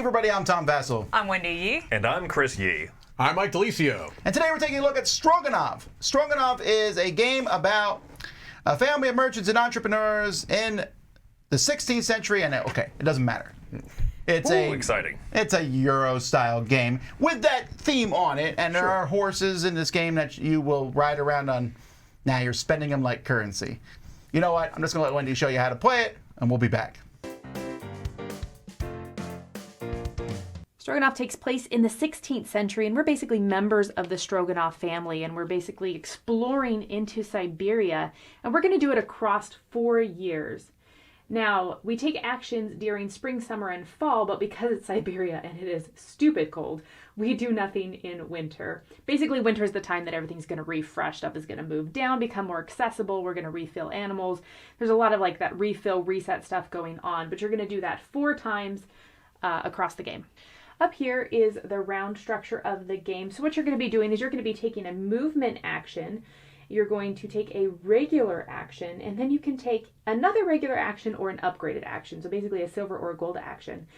everybody, I'm Tom Vasel. I'm Wendy Yi. And I'm Chris Yi. I'm Mike DiLisio. And today we're taking a look at Stroganov. Stroganov is a game about a family of merchants and entrepreneurs in the 16th century, and it doesn't matter. It's exciting. It's a Euro-style game with that theme on it, and there are horses in this game that you will ride around on. Now you're spending them like currency. You know what? I'm just going to let Wendy show you how to play it, and we'll be back. Stroganov takes place in the 16th century, and we're basically members of the Stroganov family, and we're basically exploring into Siberia, and we're going to do it across 4 years. Now, we take actions during spring, summer, and fall, but because it's Siberia and it is stupid cold, we do nothing in winter. Basically, winter is the time that everything's going to refresh, stuff is going to move down, become more accessible, we're going to refill animals. There's a lot of like that refill, reset stuff going on, but you're going to do that 4 times across the game. Up here is the round structure of the game. So what you're going to be doing is you're going to be taking a movement action, you're going to take a regular action, and then you can take another regular action or an upgraded action. So basically a silver or a gold action.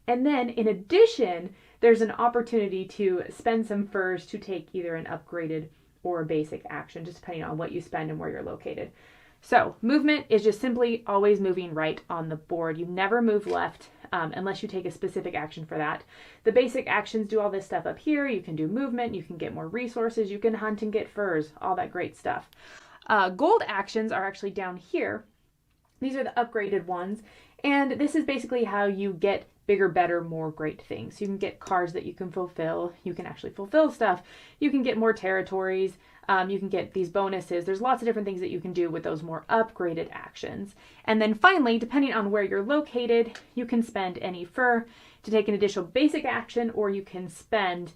And then in addition, there's an opportunity to spend some furs to take either an upgraded or a basic action, just depending on what you spend and where you're located. So movement is just simply always moving right on the board. You never move left unless you take a specific action for that. The basic actions do all this stuff up here. You can do movement, you can get more resources, you can hunt and get furs, all that great stuff. Gold actions are actually down here. These are the upgraded ones. And this is basically how you get bigger, better, more great things. You can get cards that you can fulfill. You can actually fulfill stuff. You can get more territories. You can get these bonuses. There's lots of different things that you can do with those more upgraded actions. And then finally, depending on where you're located, you can spend any fur to take an additional basic action, or you can spend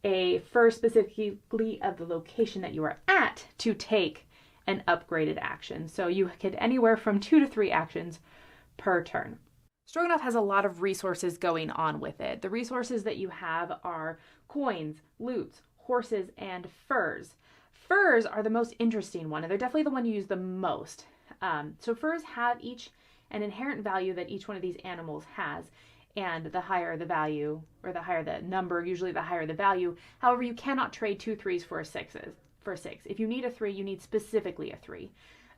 a fur specifically of the location that you are at to take an upgraded action. So you get anywhere from 2 to 3 actions per turn. Stroganov has a lot of resources going on with it. The resources that you have are coins, loots, horses, and furs. Furs are the most interesting one, and they're definitely the one you use the most. So furs have each an inherent value that each one of these animals has, and the higher the value, or the higher the number, usually the higher the value. However, you cannot trade 2 3s for a 6. If you need a 3, you need specifically a 3.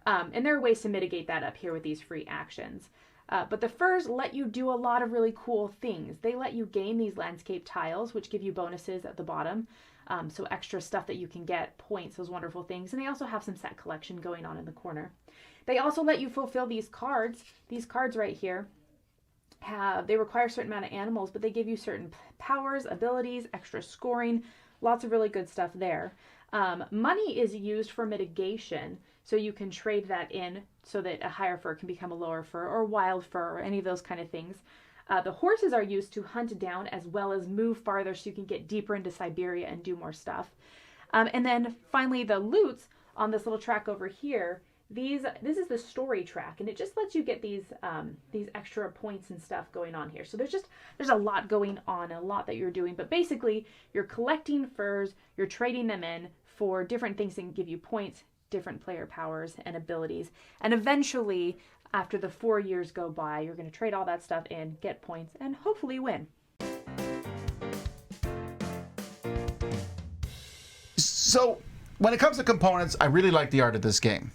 And there are ways to mitigate that up here with these free actions. But the furs let you do a lot of really cool things. They let you gain these landscape tiles, which give you bonuses at the bottom. So extra stuff that you can get, points, those wonderful things. And they also have some set collection going on in the corner. They also let you fulfill these cards. These cards right here, they require a certain amount of animals, but they give you certain powers, abilities, extra scoring, lots of really good stuff there. Money is used for mitigation, so you can trade that in so that a higher fur can become a lower fur, or wild fur, or any of those kind of things. The horses are used to hunt down as well as move farther so you can get deeper into Siberia and do more stuff. And then finally the loots on this little track over here, this is the story track, and it just lets you get these extra points and stuff going on here. So there's a lot going on, a lot that you're doing, but basically you're collecting furs, you're trading them in for different things that can give you points, different player powers and abilities, and eventually after the 4 years go by, you're going to trade all that stuff in, get points, and hopefully win. So when it comes to components, I really like the art of this game.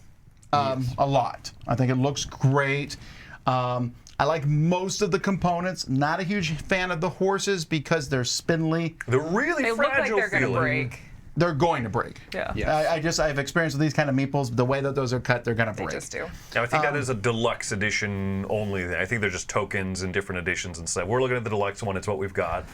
A lot. I think it looks great. I like most of the components. Not a huge fan of the horses because they're spindly. They're really They look like they're going to break. They're going to break. Yeah. Yes. I have experience with these kind of meeples. The way that those are cut, they're going to break. They just do. Now, I think that is a deluxe edition only. I think they're just tokens in different editions and stuff. We're looking at the deluxe one. It's what we've got.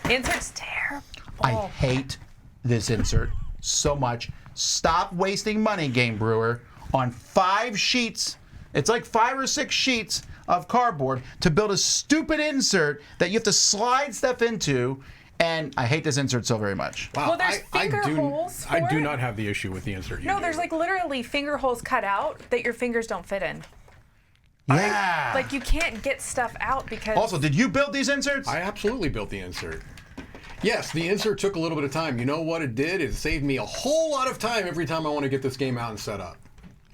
Insert's terrible. I hate this insert so much. Stop wasting money, Game Brewer, on 5 sheets. It's like 5 or 6 sheets of cardboard to build a stupid insert that you have to slide stuff into. And I hate this insert so very much. Wow, Well, there's finger holes for I do it. not have the issue with the insert. No, there's like literally finger holes cut out that your fingers don't fit in. Yeah. Like you can't get stuff out because... Also, did you build these inserts? I absolutely built the insert. Yes, the insert took a little bit of time. You know what it did? It saved me a whole lot of time every time I want to get this game out and set up.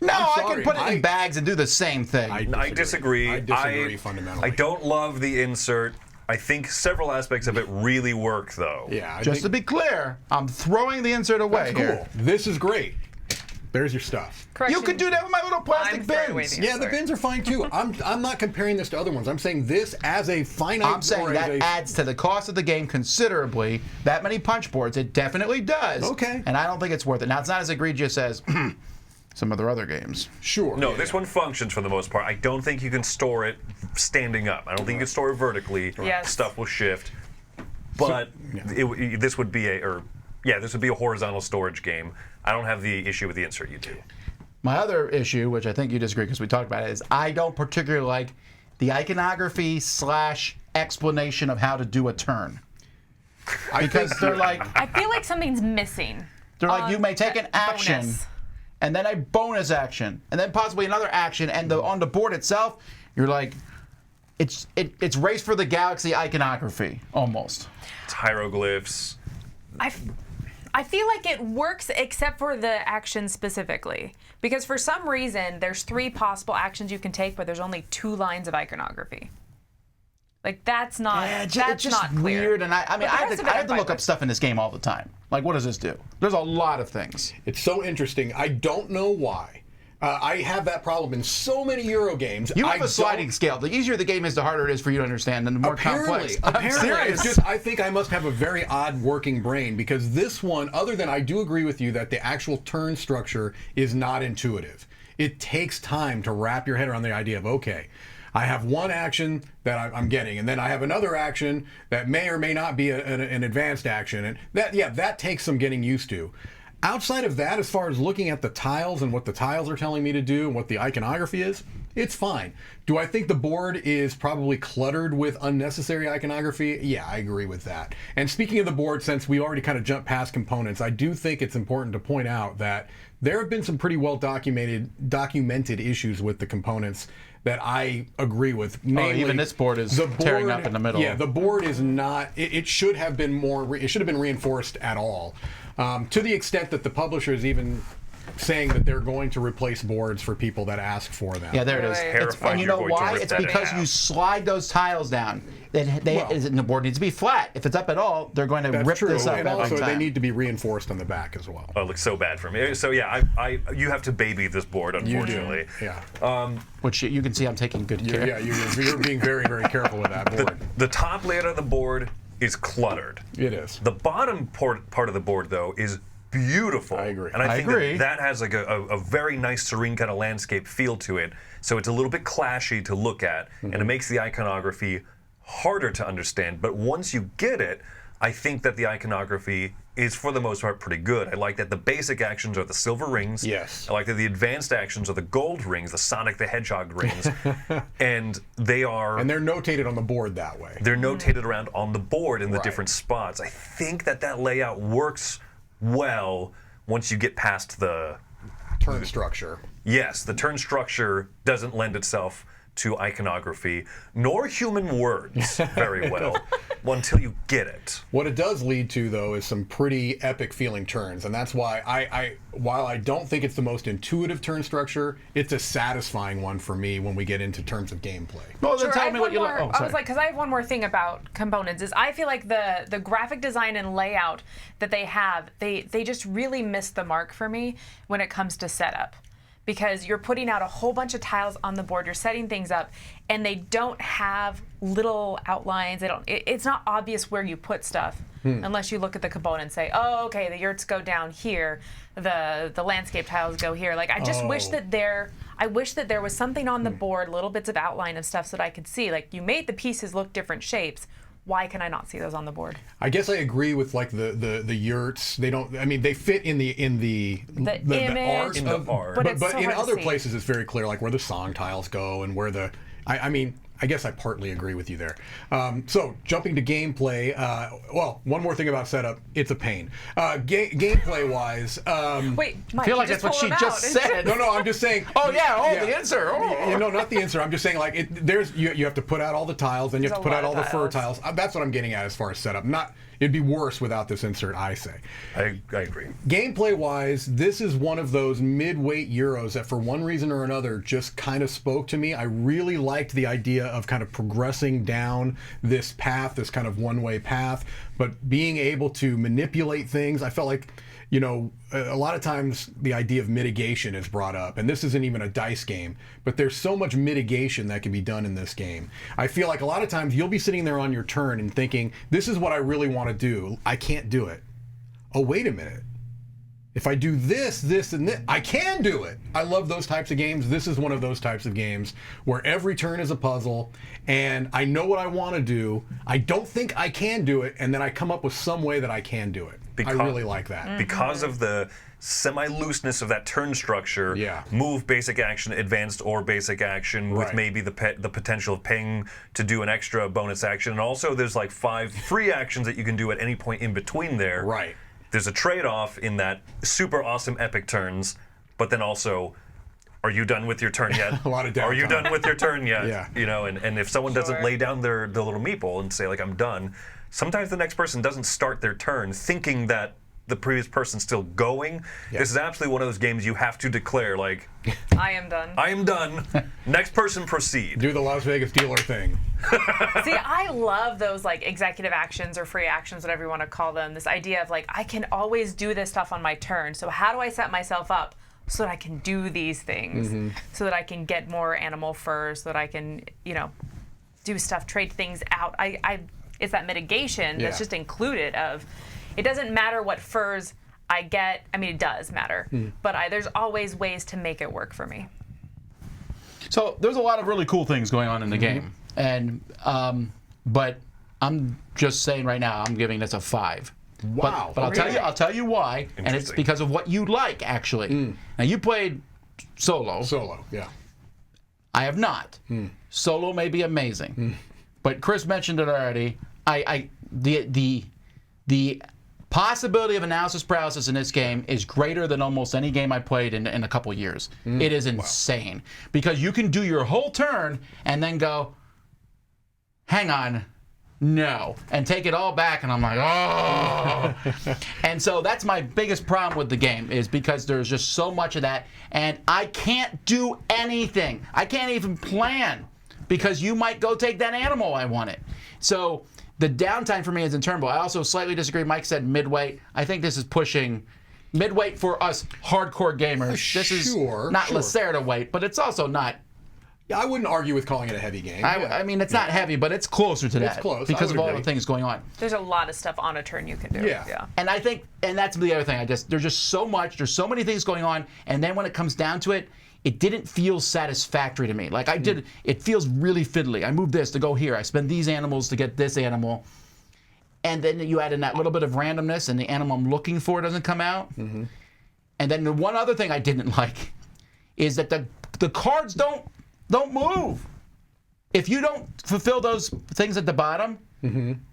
No, I'm I sorry. can put it in bags and do the same thing. I disagree. I disagree fundamentally. I don't love the insert. I think several aspects of it really work, though. Yeah. I Just to think be clear, I'm throwing the insert away that's cool. here. This is great. There's your stuff. Correction. You could do that with my little plastic I'm throwing away bins. the Yeah, the bins are fine too. I'm not comparing this to other ones. I'm saying this as a finite. I'm saying or that as a, adds to the cost of the game considerably. That many punch boards, it definitely does. Okay. And I don't think it's worth it. Now, it's not as egregious as some of their other games. Sure. No, yeah, this one functions for the most part. I don't think you can store it standing up. I don't think you can store it vertically. Yes. Stuff will shift. But this would be this would be a horizontal storage game. I don't have the issue with the insert you do. My other issue, which I think you disagree because we talked about it, is I don't particularly like the iconography / explanation of how to do a turn. Because they're like, I feel like something's missing. you may take an action, bonus. and then a bonus action, and then possibly another action, and on the board itself, you're like, it's Race for the Galaxy iconography almost. It's hieroglyphs. I feel like it works except for the action specifically. Because for some reason, there's 3 possible actions you can take, but there's only 2 lines of iconography. Like, that's not, It's that's just not clear. weird, and I But the have rest to, of it I I'm have to fine look up with. stuff in this game all the time. Like, what does this do? There's a lot of things. It's so interesting. I don't know why. I have that problem in so many Euro games. You I have a don't- sliding scale. The easier the game is, the harder it is for you to understand, and the more complex. I'm Apparently, serious. it's just I think I must have a very odd working brain because this one, other than I do agree with you that the actual turn structure is not intuitive. It takes time to wrap your head around the idea of, okay, I have one action that I'm getting, and then I have another action that may or may not be an advanced action, and that takes some getting used to. Outside of that, as far as looking at the tiles and what the tiles are telling me to do and what the iconography is, it's fine. Do I think the board is probably cluttered with unnecessary iconography? Yeah, I agree with that. And speaking of the board, since we already kind of jumped past components, I do think it's important to point out that there have been some pretty well documented issues with the components that I agree with. Namely, even this board is tearing up in the middle. Yeah, the board is not. It should have been more. It should have been reinforced at all. To the extent that the publisher is even saying that they're going to replace boards for people that ask for them. Yeah, there it is. Really? Terrified And you you're know going to why? rip It's that in because half. you slide those tiles down. Then Well, the board needs to be flat. If it's up at all, they're going to That's rip true, this up and every also time. they need to be reinforced on the back as well. Oh, it looks so bad for me. So yeah, you have to baby this board, unfortunately. Yeah, Which you can see I'm taking good care. yeah, you're being very, very careful with that board. The top layer of the board is cluttered. It is. The bottom part of the board, though, is beautiful. I agree. And I think agree. that has like a very nice, serene kind of landscape feel to it. So it's a little bit clashy to look at, and it makes the iconography harder to understand. But once you get it, I think that the iconography is, for the most part, pretty good. I like that the basic actions are the silver rings. Yes. I like that the advanced actions are the gold rings, the Sonic the Hedgehog rings. And they are... And they're notated on the board that way. They're notated around on the board in the different spots. I think that layout works well once you get past the... Turn structure. Yes, the turn structure doesn't lend itself to iconography, nor human words very well, until you get it. What it does lead to, though, is some pretty epic feeling turns, and that's why while I don't think it's the most intuitive turn structure, it's a satisfying one for me when we get into terms of gameplay. Well, then Sure, I tell have me what one you more- like. Oh, I sorry. was like, because I have one more thing about components is I feel like the graphic design and layout that they have, they just really miss the mark for me when it comes to setup. Because you're putting out a whole bunch of tiles on the board, you're setting things up, and they don't have little outlines. It's not obvious where you put stuff unless you look at the component and say, oh, okay, the yurts go down here, the landscape tiles go here. Like, I just wish that there was something on the board, little bits of outline of stuff so that I could see. Like, you made the pieces look different shapes. Why can I not see those on the board? I guess I agree with like the yurts. They don't. I mean, they fit in the art image, In the art. but it's but so in hard to other see. places, it's very clear, like where the song tiles go and where the. I mean, I guess I partly agree with you there. So jumping to gameplay, well, one more thing about setup, it's a pain. Gameplay wise, Wait, Mike, I feel like you that's what pulled she them just out. said. no, I'm just saying. The insert. Oh. You know, not the insert. I'm just saying, like, you have to put out all the tiles, then you have to There's put a out all lot the of fur tiles. tiles. That's what I'm getting at as far as setup. It'd be worse without this insert, I say. I agree. Gameplay wise, this is one of those mid-weight Euros that for one reason or another just kind of spoke to me. I really liked the idea of kind of progressing down this path, this kind of one-way path, but being able to manipulate things. I felt like, you know, a lot of times the idea of mitigation is brought up, and this isn't even a dice game, but there's so much mitigation that can be done in this game. I feel like a lot of times you'll be sitting there on your turn and thinking, this is what I really want to do. I can't do it. Oh, wait a minute. If I do this, this, and this, I can do it. I love those types of games. This is one of those types of games where every turn is a puzzle, and I know what I want to do. I don't think I can do it, and then I come up with some way that I can do it. I really like that. Because of the semi-looseness of that turn structure, move, basic action, advanced, or basic action, with maybe the potential of paying to do an extra bonus action. And also there's like 5 free actions that you can do at any point in between there. Right. There's a trade-off in that super awesome epic turns, but then also, are you done with your turn yet? A lot of downtime. Are you done with your turn yet? Yeah. You know, and if someone doesn't lay down their little meeple and say, like, I'm done, sometimes the next person doesn't start their turn thinking that the previous person's still going. This is absolutely one of those games you have to declare, like, I am done. I am done. Next person proceed. Do the Las Vegas dealer thing. See, I love those like executive actions or free actions, whatever you want to call them. This idea of like, I can always do this stuff on my turn. So how do I set myself up so that I can do these things, so that I can get more animal fur, so that I can, you know, do stuff, trade things out. It's that mitigation that's just included of, it doesn't matter what furs I get. I mean, it does matter, but there's always ways to make it work for me. So there's a lot of really cool things going on in the game, and but I'm just saying right now, I'm giving this a 5. Wow. But I'll tell you why, and it's because of what you like actually. Now you played solo. Solo, yeah. I have not. Solo may be amazing, but Chris mentioned it already. The possibility of analysis paralysis in this game is greater than almost any game I played in a couple years. It is insane because you can do your whole turn and then go, hang on, no, and take it all back, and I'm like, oh. And so that's my biggest problem with the game, is because there's just so much of that, and I can't do anything. I can't even plan because you might go take that animal I wanted. So the downtime for me is interminable. I also slightly disagree. Mike said midweight. I think this is pushing midweight for us hardcore gamers. This is not Lacerda weight, but it's also not. Yeah, I wouldn't argue with calling it a heavy game. I mean, it's not heavy, but it's closer to that. It's close. Because of all agree. the things going on. There's a lot of stuff on a turn you can do. Yeah. And I think, and that's the other thing. There's just so much. There's so many things going on, and then when it comes down to it, it didn't feel satisfactory to me. Like it feels really fiddly. I moved this to go here. I spend these animals to get this animal. And then you add in that little bit of randomness, and the animal I'm looking for doesn't come out. And then the one other thing I didn't like is that the cards don't move. If you don't fulfill those things at the bottom,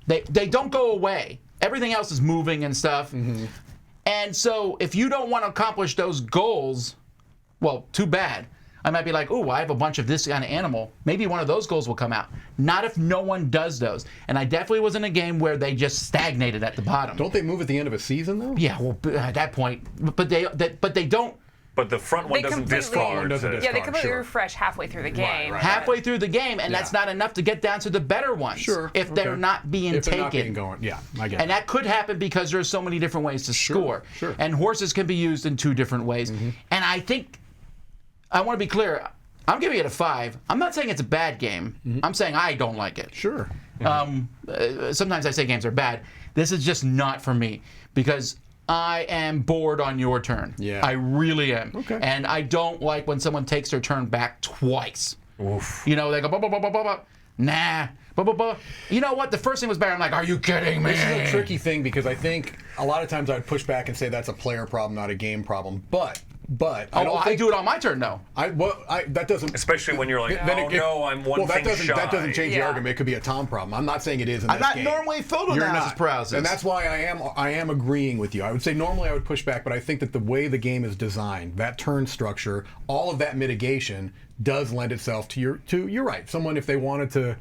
they don't go away. Everything else is moving and stuff. And so if you don't want to accomplish those goals, well, too bad. I might be like, ooh, I have a bunch of this kind of animal. Maybe one of those goals will come out. Not if no one does those. And I definitely was in a game where they just stagnated at the bottom. Don't they move at the end of a season, though? Yeah, well, at that point, but they don't. But the front one doesn't discard. Yeah, they completely refresh halfway through the game. Right. Halfway through the game, and that's not enough to get down to the better ones. If they're not being if they're taken. Not being going. Yeah, I get And that could happen because there's so many different ways to score. Sure. And horses can be used in 2 different ways. And I think, I want to be clear, I'm giving it a 5. I'm not saying it's a bad game. I'm saying I don't like it. Sure. Sometimes I say games are bad. This is just not for me because I am bored on your turn. Yeah. I really am. Okay. And I don't like when someone takes their turn back twice. Oof. You know, they go, blah, blah, blah, blah, blah, blah. Nah. Blah, blah, blah. You know what? The first thing was better. I'm like, are you kidding me? This is a tricky thing because I think a lot of times I would push back and say that's a player problem, not a game problem. But But I do it on my turn, though. that doesn't. Especially when you're like, no, I'm one thing shy. That doesn't change the argument. It could be a Tom problem. I'm not saying it is in this game. I'm not normally filled with analysis paralysis. And that's why I am agreeing with you. I would say normally I would push back, but I think that the way the game is designed, that turn structure, all of that mitigation does lend itself to you're right. Someone, if they wanted to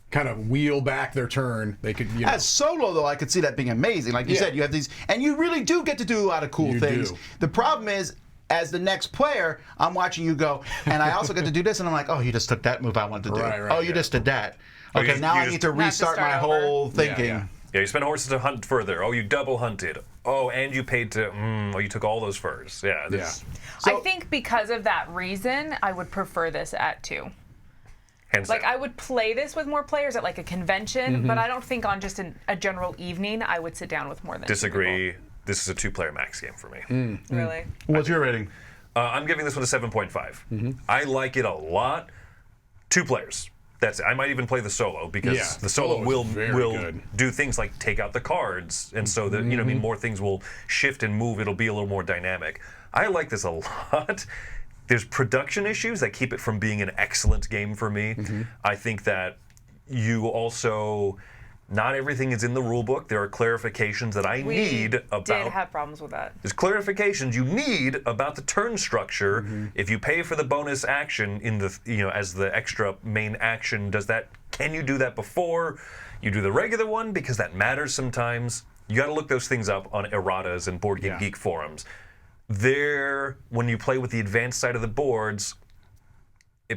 kind of wheel back their turn, they could. As solo, though, I could see that being amazing. Like you said, you have these, and you really do get to do a lot of cool things. The problem is, as the next player, I'm watching you go, and I also get to do this, and I'm like, oh, you just took that move I wanted to do. Oh, you just did that. Okay, now I need to restart my whole thinking. Yeah, you spent horses to hunt further. Oh, you double hunted. Oh, and you paid to. You took all those furs. Yeah. So, I think because of that reason, I would prefer this at 2. Like, I would play this with more players at like a convention, but I don't think on just a general evening I would sit down with more than 2 Disagree. people. This is a 2-player max game for me. Really? What's your rating? I'm giving this one a 7.5. I like it a lot. 2 players. That's it. I might even play the solo because the solo will do things like take out the cards, and so that more things will shift and move. It'll be a little more dynamic. I like this a lot. There's production issues that keep it from being an excellent game for me. I think that you also, not everything is in the rule book. There are clarifications that I need about. We did have problems with that. There's clarifications you need about the turn structure. If you pay for the bonus action in the, as the extra main action, can you do that before you do the regular one? Because that matters sometimes. You got to look those things up on erratas and Board Game Geek forums. When you play with the advanced side of the boards,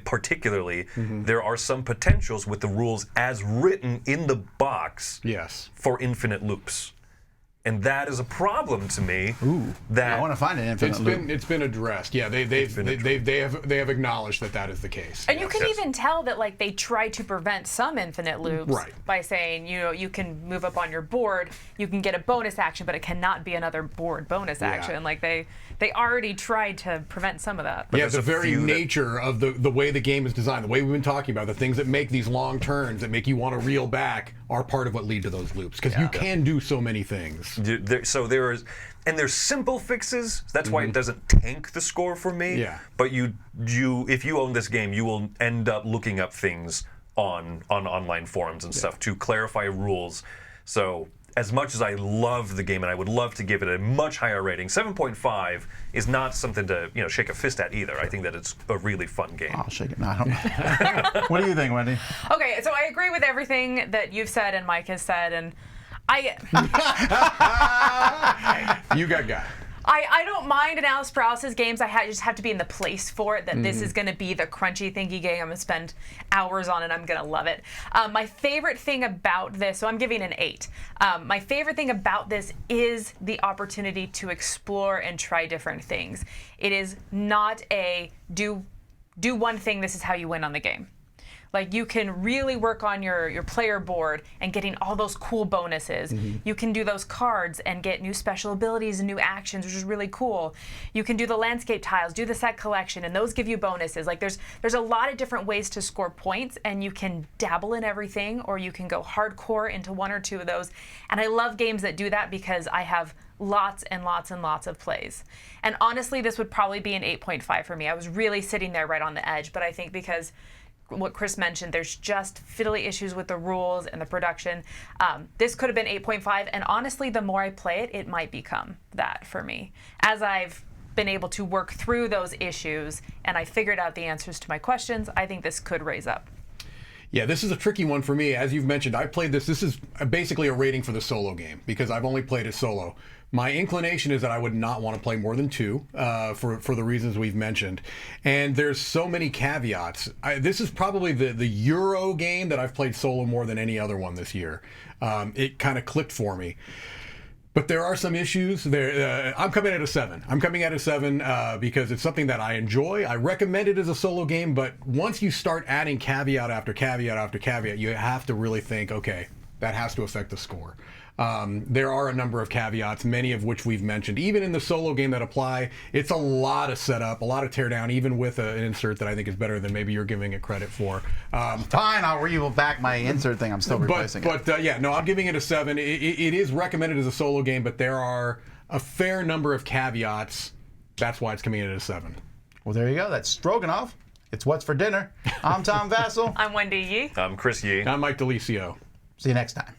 particularly, there are some potentials with the rules as written in the box for infinite loops. And that is a problem to me. I want to find an infinite loop. It's been addressed. Yeah, they have acknowledged that is the case. And you can even tell that like they try to prevent some infinite loops by saying you can move up on your board, you can get a bonus action, but it cannot be another board bonus action. Like they already tried to prevent some of that. But the very nature of the way the game is designed, the way we've been talking about, the things that make these long turns that make you want to reel back are part of what lead to those loops because you can do so many things. There's simple fixes. That's why it doesn't tank the score for me. But if you own this game, you will end up looking up things on online forums and stuff to clarify rules. So as much as I love the game and I would love to give it a much higher rating, 7.5 is not something to shake a fist at either. I think that it's a really fun game. I'll shake it. No, I don't know. What do you think, Wendy? Okay, so I agree with everything that you've said and Mike has said, and you got. I don't mind analysis paralysis games. I just have to be in the place for it, that this is going to be the crunchy, thinky game. I'm going to spend hours on it. I'm going to love it. My favorite thing about this, so I'm giving an 8. My favorite thing about this is the opportunity to explore and try different things. It is not a do one thing, this is how you win on the game. Like, you can really work on your player board and getting all those cool bonuses. You can do those cards and get new special abilities and new actions, which is really cool. You can do the landscape tiles, do the set collection, and those give you bonuses. Like, there's a lot of different ways to score points, and you can dabble in everything, or you can go hardcore into one or two of those. And I love games that do that because I have lots and lots and lots of plays. And honestly, this would probably be an 8.5 for me. I was really sitting there right on the edge, but I think because what Chris mentioned, there's just fiddly issues with the rules and the production. This could have been 8.5, and honestly, the more I play it, it might become that for me. As I've been able to work through those issues and I figured out the answers to my questions, I think this could raise up. Yeah, this is a tricky one for me. As you've mentioned, I played this. This is basically a rating for the solo game because I've only played it solo. My inclination is that I would not want to play more than 2 for the reasons we've mentioned. And there's so many caveats. This is probably the Euro game that I've played solo more than any other one this year. It kind of clicked for me. But there are some issues there. I'm coming at a 7. I'm coming at a 7 because it's something that I enjoy. I recommend it as a solo game, but once you start adding caveat after caveat after caveat, you have to really think, okay, that has to affect the score. There are a number of caveats, many of which we've mentioned. Even in the solo game that apply, it's a lot of setup, a lot of teardown, even with an insert that I think is better than maybe you're giving it credit for. Fine, I'll reel back my insert thing. I'm still replacing it. But yeah, no, I'm giving it a 7. It is recommended as a solo game, but there are a fair number of caveats That's why it's coming in at a 7. Well, there you go. That's Stroganov. It's What's for Dinner. I'm Tom Vasel. I'm Wendy Yi. I'm Chris Yi. I'm Mike DiLisio. See you next time.